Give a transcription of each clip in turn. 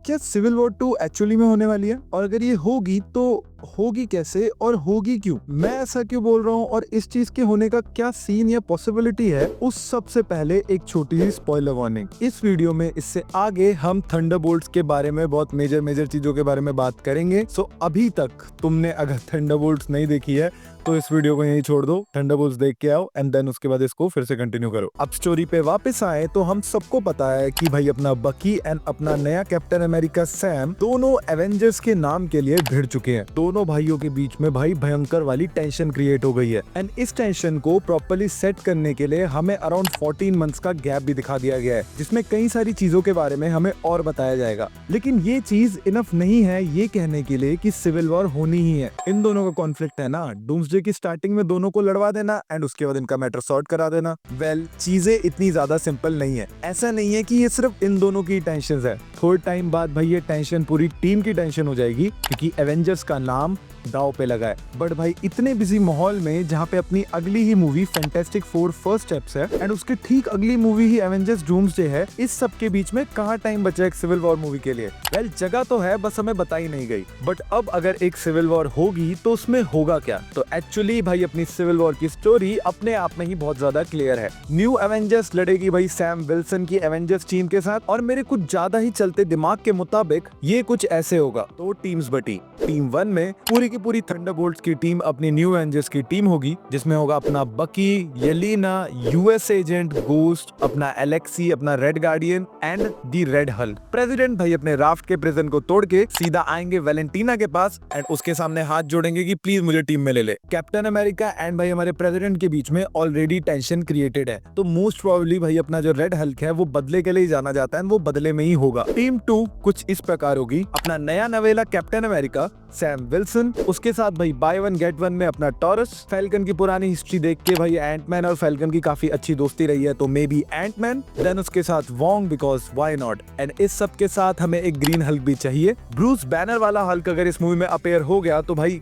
क्या civil war 2 actually में होने वाली है, और अगर ये होगी तो होगी कैसे और होगी क्यों? मैं ऐसा क्यों बोल रहा हूँ और इस चीज के होने का क्या सीन या पॉसिबिलिटी है, उस सबसे पहले एक छोटी सी स्पॉइलर वार्निंग। इस वीडियो में इससे आगे हम थंडरबोल्ट्स के बारे में बहुत मेजर चीजों के बारे में बात करेंगे। सो अभी तक तुमने अगर थंडरबोल्ट्स नहीं देखी है तो इस वीडियो को यहीं छोड़ दो, थंडरबोल्ट्स देख के आओ एंड देन उसके बाद इसको फिर से कंटिन्यू करो। अब स्टोरी पे वापस आए तो हम सबको पता है कि भाई अपना बकी एंड अपना नया कैप्टन अमेरिका सैम दोनों एवेंजर्स के नाम के लिए भिड़ चुके हैं। दोनों भाइयों के बीच में भाई भयंकर वाली टेंशन क्रिएट हो गई है एंड इस टेंशन को प्रॉपर्ली सेट करने के लिए हमें अराउंड 14 मंथ्स का गैप भी दिखा दिया गया है, जिसमें कई सारी चीजों के बारे में हमें और बताया जाएगा। लेकिन ये चीज इनफ नहीं है ये कहने के लिए कि सिविल वॉर होनी ही है। इन दोनों का कॉन्फ्लिक्ट है ना, डूम्सडे की स्टार्टिंग में दोनों को लड़वा देना एंड उसके बाद इनका मैटर सॉर्ट करा देना। चीजें इतनी ज्यादा सिंपल नहीं है। ऐसा नहीं है कि ये सिर्फ इन दोनों की टेंशन है। थोड़े टाइम बाद भाई ये टेंशन पूरी टीम की टेंशन हो जाएगी, क्योंकि एवेंजर्स का नाम दाव पे लगा है। बट भाई इतने बिजी माहौल में जहाँ पे अपनी अगली ही movie fantastic four first steps है एंड उसके ठीक अगली मूवी ही एवेंजर्स डूम्सडे है, इस सब के बीच में कहाँ टाइम बचा एक सिविल वॉर मूवी के लिए? जगह तो है, बस हमें बताई नहीं गई। बट अब अगर एक सिविल वॉर होगी तो उसमें होगा क्या? तो एक्चुअली भाई अपनी सिविल वॉर की स्टोरी अपने आप में ही बहुत ज्यादा क्लियर है। न्यू एवेंजर्स लड़ेगी भाई सैम विल्सन की एवेंजर्स टीम के साथ, और मेरे कुछ ज्यादा ही चलते दिमाग के मुताबिक ये कुछ ऐसे होगा। तो टीम्स बटी, टीम 1 में पूरी थंडरबोल्ट्स की टीम अपनी न्यू एवेंजर्स की टीम होगी, जिसमें होगा अपना बकी, येलेना, यूएस एजेंट गोस्ट, अपना एलेक्सी, अपना red guardian and the red Hulk. President भाई अपने राफ्ट के प्रिजन को तोड़ के सीधा आएंगे वैलेंटीना के पास एंड उसके सामने हाथ जोड़ेंगे कि प्लीज मुझे टीम में ले ले। कैप्टन अमेरिका एंड भाई हमारे प्रेसिडेंट के बीच में ऑलरेडी टेंशन क्रिएटेड है, तो मोस्ट प्रोबेबली भाई अपना जो रेड हल्क है वो बदले के लिए जाना जाता है, वो बदले में ही होगा। टीम 2 कुछ इस प्रकार होगी। अपना नया नवेला कैप्टन अमेरिका सैम विल्सन, उसके साथ भाई बाय वन गेट वन में अपना टॉरस। फैल्कन की पुरानी हिस्ट्री देख के भाई एंटमैन और फैल्कन की काफी अच्छी दोस्ती रही है, तो मे बी एंटमैन। देन उसके साथ Wong, because why not. And इस सब के साथ हमें एक ग्रीन हल्क भी चाहिए। ब्रूस बैनर वाला हल्क अगर इस मूवी में अपेयर हो गया तो भाई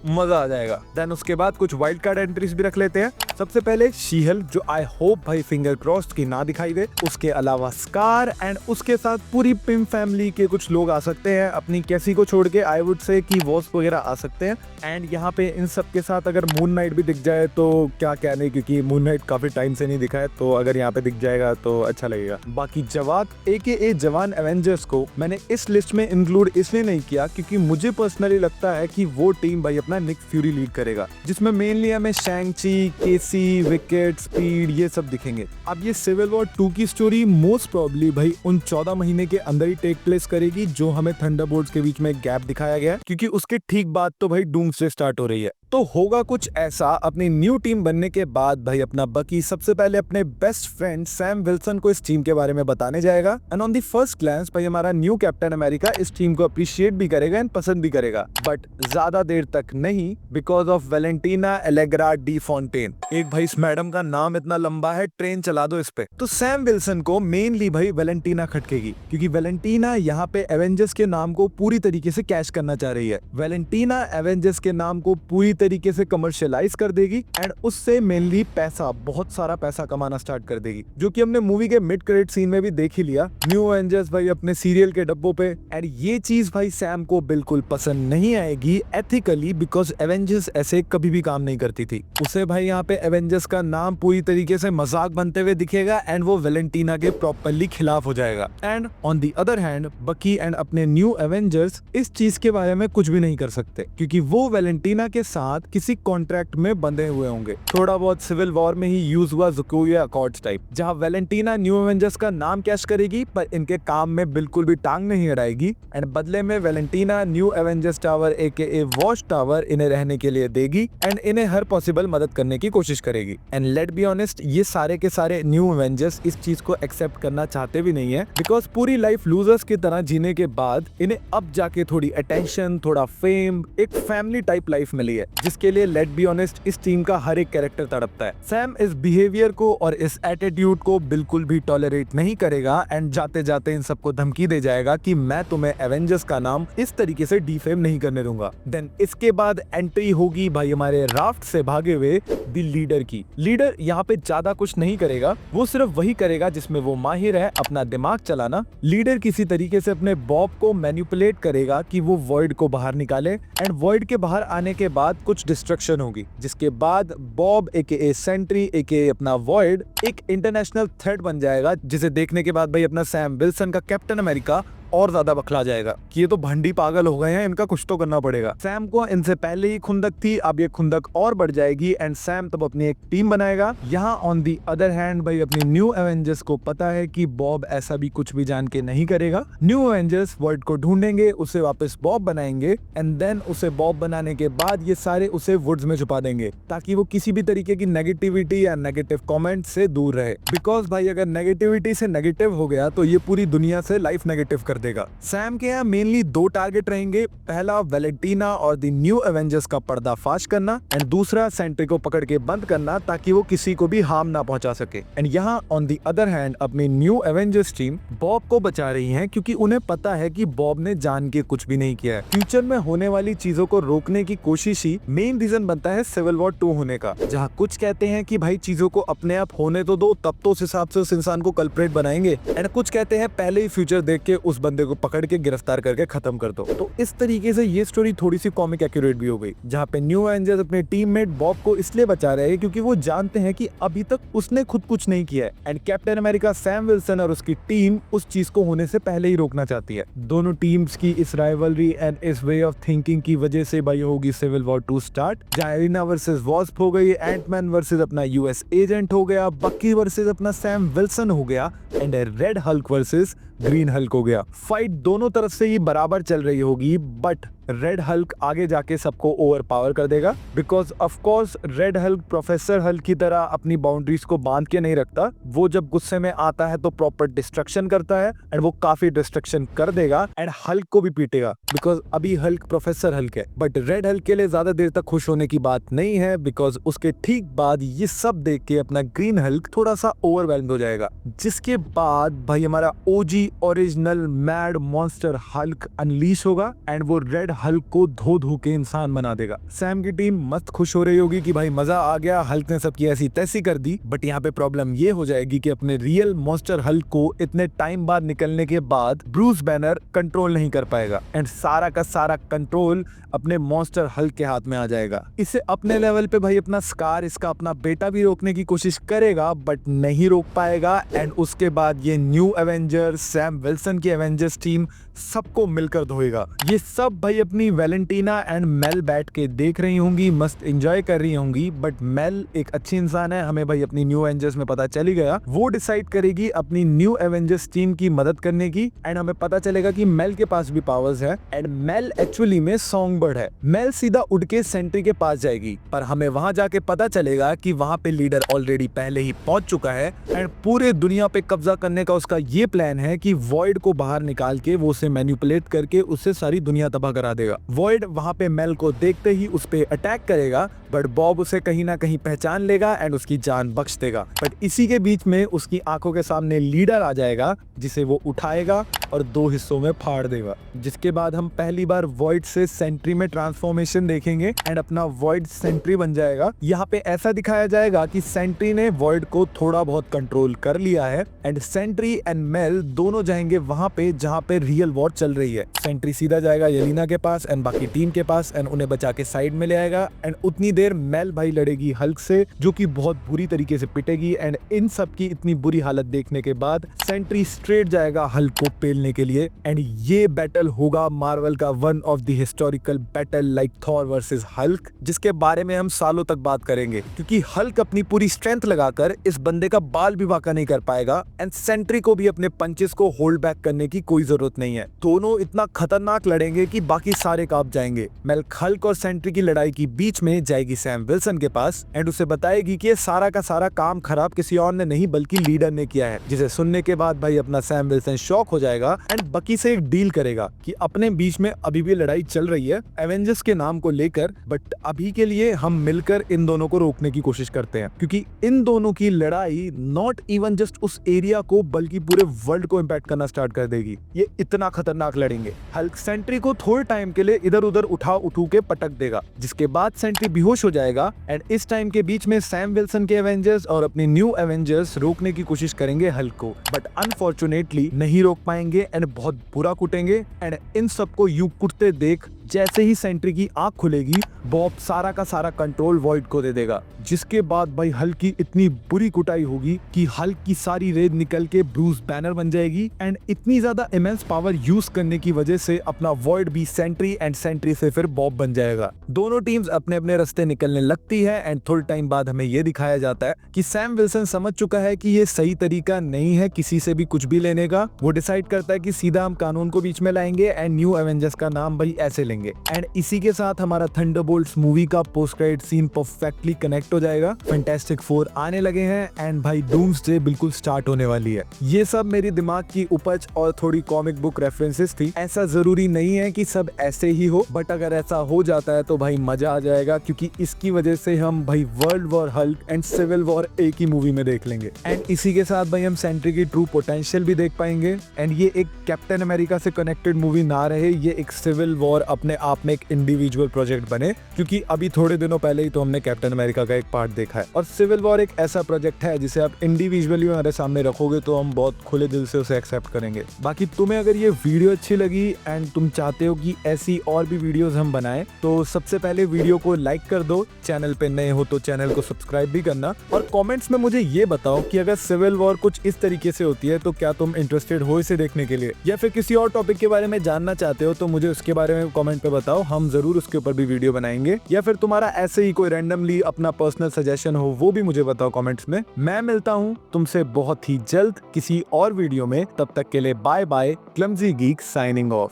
मजा आ जाएगा। देन उसके बाद कुछ वाइल्ड कार्ड एंट्रीज भी रख लेते हैं। सबसे पहले शी-हल्क, जो आई होप भाई फिंगर क्रॉस्ड की ना दिखाई दे। उसके अलावा स्कार एंड उसके साथ पूरी पिम फैमिली के कुछ लोग आ सकते हैं, अपनी कैसी को छोड़ के आई वुड से कि वॉस्प वगैरह आ सकते हैं। एंड यहाँ पे इन सब के साथ अगर मून नाइट भी दिख जाए तो क्या कहने, क्योंकि मून नाइट काफी टाइम से नहीं दिखा है, तो अगर यहाँ पे दिख जाएगा तो अच्छा लगेगा। बाकी जवान AKA जवान एवेंजर्स को मैंने इस लिस्ट में इंक्लूड इसलिए नहीं किया क्योंकि मुझे पर्सनली लगता है कि वो टीम भाई अपना निक फ्यूरी लीड करेगा, जिसमें मेनली हमें शैंग-ची, केसी, विकेट, स्पीड ये सब दिखेंगे। अब ये सिविल वॉर 2 की स्टोरी मोस्ट प्रोबेबली भाई उन 14 महीने के अंदर ही टेक प्लेस करेगी जो हमें थंडरबोल्ट्स के बीच में गैप दिखाया गया है, क्योंकि उसके ठीक बाद तो भाई डूम्सडे स्टार्ट हो रही है। तो होगा कुछ ऐसा। अपनी न्यू टीम बनने के बाद भाई अपना बकी सबसे पहले अपने बेस्ट फ्रेंड सैम विल्सन को इस टीम के बारे में बताने जाएगा and on the first glance भाई हमारा न्यू कैप्टन अमेरिका इस टीम को अप्रिशिएट भी करेगा एंड पसंद भी करेगा, बट ज्यादा देर तक नहीं, because of Valentina Allegra D Fontaine. एक भाई इस मैडम का नाम इतना लंबा है, ट्रेन चला दो इस पे। तो सैम विल्सन को मेनली भाई वैलेंटीना खटकेगी, क्योंकि वैलेंटीना यहाँ पे एवेंजर्स के नाम को पूरी तरीके से कैश करना चाह रही है। वैलेंटीना एवेंजर्स के नाम को पूरी तरीके से कमर्शियलाइज कर देगी एंड उससे मेनली पैसा, बहुत सारा पैसा कमाना स्टार्ट कर देगी, जो कि हमने मूवी के मिड क्रेडिट सीन में भी देख ही लिया। न्यू एवेंजर्स भाई अपने सीरियल के डब्बों पे। एंड ये चीज भाई सैम को बिल्कुल पसंद नहीं आएगी एथिकली, बिकॉज एवेंजर्स ऐसे कभी भी काम नहीं करती थी। उसे भाई यहाँ पे एवेंजर्स का नाम पूरी तरीके से मजाक बनते हुए दिखेगा एंड वो वैलेंटीना के प्रॉपर्ली खिलाफ हो जाएगा। And on the other hand बकी एंड अपने न्यू एवेंजर्स इस चीज के बारे में कुछ भी नहीं कर सकते, क्योंकि वो वैलेंटीना के साथ किसी कॉन्ट्रैक्ट में बंधे हुए होंगे। थोड़ा बहुत सिविल वॉर में ही यूज हुआ ज़ोकोविया अकॉर्ड्स टाइप, जहां वैलेंटीना न्यू एवेंजर्स का नाम कैश करेगी पर इनके काम में बिल्कुल भी टांग नहीं अड़ाएगी एंड बदले में Valentina new Avengers tower AKA watch tower इन्हें रहने के लिए देगी एंड इन्हें हर पॉसिबल मदद करने की कोशिश करेगी। एंड लेट बी ऑनेस्ट, ये सारे के सारे न्यू एवेंजर्स इस चीज को एक्सेप्ट करना चाहते भी नहीं है, बिकॉज पूरी लाइफ लूजर्स की तरह जीने के बाद इन्हें अब जाके थोड़ी अटेंशन, थोड़ा फेम, एक फैमिली टाइप लाइफ मिली है। जिसके लिए लेट बी ऑनेस्ट इस टीम का हर एक कैरेक्टर तड़पता है। सैम इस बिहेवियर को और इस एटीट्यूड को बिल्कुल भी टॉलरेट नहीं करेगा एंड जाते जाते इन सबको धमकी दे जाएगा कि मैं तुम्हें एवेंजर्स का नाम इस तरीके से डिफेम नहीं करने दूंगा। देन इसके बाद एंट्री होगी भाई हमारे राफ्ट से भागे हुए द लीडर की। लीडर यहाँ पे ज्यादा कुछ नहीं करेगा, वो सिर्फ वही करेगा जिसमें वो माहिर है, अपना दिमाग चलाना। लीडर किसी तरीके से अपने बॉब को मैनिपुलेट करेगा कि वो वॉइड को बाहर निकाले एंड वॉइड के बाहर आने के बाद कुछ डिस्ट्रक्शन होगी, जिसके बाद बॉब एके सेंट्री एके अपना वॉइड एक इंटरनेशनल थ्रेट बन जाएगा, जिसे देखने के बाद भाई अपना सैम विल्सन का कैप्टन अमेरिका और ज्यादा बखला जाएगा कि ये तो भंडी पागल हो गए हैं, इनका कुछ तो करना पड़ेगा। सैम को इनसे पहले ही खुंदक थी, अब ये खुंदक और बढ़ जाएगी एंड सैम तब अपनी एक टीम बनाएगा। यहाँ ऑन दी अदर हैंड भाई अपनी न्यू एवेंजर्स को पता है कि बॉब ऐसा भी कुछ भी जान के नहीं करेगा। न्यू एवेंजर्स वर्ल्ड को ढूंढेंगे, उसे वापस बॉब बनाएंगे एंड देन उसे बॉब बनाने के बाद ये सारे उसे वुड्स में छुपा देंगे ताकि वो किसी भी तरीके की नेगेटिविटी या नेगेटिव कॉमेंट से दूर रहे। बिकॉज भाई अगर नेगेटिविटी से नेगेटिव हो गया तो ये पूरी दुनिया से लाइफ नेगेटिव कर देगा। सैम के यहाँ मेनली दो टारगेट रहेंगे, पहला वैलेंटीना और द न्यू एवेंजर्स का पर्दाफाश करना एंड दूसरा सेंट्री को पकड़ के बंद करना ताकि वो किसी को भी हार्म ना पहुंचा सके। एंड यहाँ ऑन द अदर हैंड अपनी न्यू एवेंजर्स टीम बॉब को बचा रही है क्योंकि उन्हें पता है कि बॉब ने जान के कुछ भी नहीं किया है। फ्यूचर में होने वाली चीजों को रोकने की कोशिश ही मेन रीजन बनता है सिविल वॉर 2 होने का, जहाँ कुछ कहते हैं कि भाई चीजों को अपने आप होने तो दो, तब तो उस हिसाब से उस इंसान को कल्प्रेट बनाएंगे एंड कुछ कहते हैं पहले ही फ्यूचर देख के उस बंदे को पकड़ के गिरफ्तार करके खत्म कर दो। तो इस तरीके से ये स्टोरी थोड़ी सी कॉमिक एक्यूरेट भी हो गई, जहाँ पे न्यू एवेंजर्स अपने टीममेट बॉब को इसलिए बचा रहे हैं क्योंकि वो जानते हैं कि अभी तक उसने खुद कुछ नहीं किया है and captain America Sam Wilson और उसकी टीम उस चीज को होने से पहले ही रोकना चाहती है। दोनों टीम्स की इस राइवलरी एंड इस वे ऑफ थिंकिंग की वजह से भाई होगी सिविल वॉर 2 स्टार्ट, जहाँ एरिना वर्सेस वॉस्प हो गई, एंटमैन वर्सेस अपना यूएस एजेंट हो गया, बक्की वर्सेस अपना सैम विल्सन हो गया and red Hulk versus green Hulk हो गया। फाइट दोनों तरफ से ही बराबर चल रही होगी, बट रेड हल्क आगे जाके सबको ओवर पावर कर देगा because of course red Hulk professor Hulk की तरह अपनी बाउंड्रीज को बांध के नहीं रखता। वो जब गुस्से में आता है तो प्रॉपर डिस्ट्रक्शन करता है एंड वो काफी डिस्ट्रक्शन कर देगा एंड हल्क को भी पीटेगा बिकॉज अभी हल्क प्रोफेसर हल्क है। बट रेड हल्क के लिए ज्यादा देर तक खुश होने की बात नहीं है बिकॉज उसके ठीक बाद ये सब देख के अपना ग्रीन हल्क थोड़ा सा ओवरवेल्म्ड हो जाएगा, जिसके बाद भाई हमारा OG original mad monster Hulk unleash होगा एंड वो रेड हल्क को धो धो के इंसान बना देगा। सैम की टीम मस्त खुश हो रही होगी कि भाई मजा आ गया, हल्क ने सबकी ऐसी तैसी कर दी। बट यहाँ पे प्रॉब्लम ये हो जाएगी कि अपने रियल मॉन्स्टर हल्क को इतने टाइम बाद निकलने के बाद ब्रूस बैनर कंट्रोल नहीं कर पाएगा एंड सारा का सारा कंट्रोल अपने मॉन्स्टर हल्क के हाथ में आ जाएगा। इसे अपने लेवल पे भाई अपना स्कार, इसका अपना बेटा भी रोकने की कोशिश करेगा बट नहीं रोक पाएगा एंड उसके बाद ये न्यू एवेंजर्स, सैम विल्सन की एवेंजर्स टीम सबको मिलकर धोएगा। ये सब भाई अपनी वैलेंटीना एंड मेल बैठ के देख रही होंगी, मस्त एंजॉय कर रही होंगी। बट मेल एक अच्छी इंसान है, हमें भाई अपनी न्यू एवेंजर्स में पता चल ही गया। वो डिसाइड करेगी अपनी न्यू एवेंजर्स टीम की मदद करने की एंड हमें पता चलेगा कि मेल के पास भी पावर्स है एंड मेल एक्चुअली में सॉन्ग बर्ड है। मेल सीधा उड़ के सेंट्री के पास जाएगी पर हमें वहां जाके पता चलेगा कि वहां पे लीडर ऑलरेडी पहले ही पहुंच चुका है एंड पूरे दुनिया पे कब्जा करने का उसका ये प्लान है कि वॉइड को बाहर निकाल के वो उसे मैनिपुलेट करके उससे सारी दुनिया तबाह करा देगा। वॉइड वहां पे मेल को देखते ही उस पे अटैक करेगा बट बॉब उसे कहीं ना कहीं पहचान लेगा एंड उसकी जान बख्श देगा। बट इसी के बीच में उसकी आंखों के सामने लीडर आ जाएगा जिसे वो उठाएगा और 2 हिस्सों में फाड़ देगा, जिसके बाद हम पहली बार वॉइड से सेंट्री में ट्रांसफॉर्मेशन देखेंगे एंड अपना वॉइड सेंट्री बन जाएगा। यहाँ पे ऐसा दिखाया जाएगा कि सेंट्री ने वॉइड को थोड़ा बहुत कंट्रोल कर लिया है एंड सेंट्री एंड मेल दोनों जाएंगे वहां पे जहाँ पे रियल वॉर चल रही है। सेंट्री सीधा जाएगा येलेना के पास एंड बाकी टीम के पास एंड उन्हें बचा के साइड में ले आएगा एंड उतनी देर मेल भाई लड़ेगी हल्क से, जो कि बहुत बुरी तरीके से पिटेगी एंड इन सब की इतनी बुरी हालत देखने के बाद सेंट्री स्ट्रेट जाएगा हल्क को पेलने के लिए एंड ये बैटल होगा मार्वल का one of the historical battle like Thor versus Hulk, जिसके बारे में हम सालों तक बात करेंगे क्योंकि हल्क अपनी पूरी स्ट्रेंथ लगाकर इस बंदे का बाल भी बांका नहीं कर पाएगा एंड सेंट्री को भी अपने पंचेस को होल्ड बैक करने की कोई जरूरत नहीं है। दोनों इतना खतरनाक लड़ेंगे कि बाकी बाकी सारे कांप जाएंगे। मेल्क हल्क और सेंट्री की लड़ाई की बीच में जाएगी सैम विल्सन के पास एंड उसे बताएगी कि ये सारा का सारा काम खराब किसी और ने नहीं बल्कि लीडर ने किया है, जिसे सुनने के बाद भाई अपना सैम विल्सन शॉक हो जाएगा एंड बकी से एक डील करेगा कि अपने बीच में अभी भी लड़ाई चल रही है एवेंजर्स के नाम को लेकर, बट अभी के लिए हम मिलकर इन दोनों को रोकने की कोशिश करते हैं, क्योंकि इन दोनों की लड़ाई नॉट इवन जस्ट उस एरिया को बल्कि पूरे वर्ल्ड को इम्पैक्ट करना स्टार्ट कर देगी। ये इतना खतरनाक लड़ेंगे। हल्क सेंट्री को थोड़े टाइम के लिए इधर उधर उठू के पटक देगा, जिसके बाद सेंट्री बेहोश हो जाएगा एंड इस टाइम के बीच में सैम विल्सन के एवेंजर्स और अपने न्यू एवेंजर्स रोकने की कोशिश करेंगे हल्क को, बट अनफॉर्चुनेटली नहीं रोक पाएंगे एंड बहुत बुरा कुटेंगे। एंड इन सबको यूं कुटते देख जैसे ही सेंट्री की आंख खुलेगी, बॉब सारा का सारा कंट्रोल वॉइड को दे देगा, जिसके बाद भाई हल्क की इतनी बुरी कुटाई होगी कि हल्क की सारी रेत निकल के ब्रूस बैनर बन जाएगी एंड इतनी ज्यादा इमेंस पावर यूज करने की वजह से अपना वॉइड भी सेंट्री एंड सेंट्री से फिर बॉब बन जाएगा। दोनों टीम्स अपने अपने रास्ते निकलने लगती है एंड थोड़े टाइम बाद हमें यह दिखाया जाता है कि सैम विल्सन समझ चुका है कि ये सही तरीका नहीं है किसी से भी कुछ भी लेने का। वो डिसाइड करता है कि सीधा हम कानून को बीच में लाएंगे एंड न्यू एवेंजर्स का नाम भाई ऐसे लेंगे। एंड इसी के साथ हमारा थंडरबोल्ट्स मूवी का post credit scene perfectly connect हो जाएगा। फैंटास्टिक फोर आने लगे हैं एंड भाई डूम्सडे बिल्कुल स्टार्ट होने वाली है। ये सब मेरी दिमाग की उपज और थोड़ी कॉमिक बुक रेफरेंसेस थी। ऐसा जरूरी नहीं है कि सब ऐसे ही हो, बट अगर ऐसा हो जाता है तो भाई मजा आ जाएगा, क्योंकि इसकी वजह से हम भाई World War Hulk and Civil War एक ही मूवी में देख लेंगे। एंड इसी के साथ भाई हम सेंट्री की ट्रू पोटेंशियल भी देख पाएंगे एंड ये एक कैप्टन अमेरिका से कनेक्टेड मूवी ना रहे, ये एक सिविल वॉर अपने आप में एक इंडिविजुअल प्रोजेक्ट बने, क्योंकि अभी थोड़े दिनों पहले ही तो हमने कैप्टन अमेरिका का एक पार्ट देखा है और सिविल वॉर एक ऐसा प्रोजेक्ट है जिसे आप इंडिविजुअली हमारे सामने रखोगे तो हम बहुत खुले दिल से उसे एक्सेप्ट करेंगे। बाकी तुम्हें अगर ये वीडियो अच्छी लगी एंड तुम चाहते हो कि ऐसी और भी वीडियोस हम बनाएं तो सबसे पहले वीडियो को लाइक कर दो, चैनल पे नए हो तो चैनल को सब्सक्राइब भी करना और कमेंट्स में मुझे ये बताओ कि अगर सिविल वॉर कुछ इस तरीके से होती है तो क्या तुम इंटरेस्टेड हो इसे देखने के लिए, या फिर किसी और टॉपिक के बारे में जानना चाहते हो तो मुझे उसके बारे में कमेंट पे बताओ, हम जरूर उसके ऊपर भी वीडियो बनाएंगे। या फिर तुम्हारा ऐसे ही कोई रैंडमली अपना पर्सनल सजेशन हो वो भी मुझे बताओ कमेंट्स में। मैं मिलता हूँ तुमसे बहुत ही जल्द किसी और वीडियो में, तब तक के लिए bye bye. Clumsy geek signing of.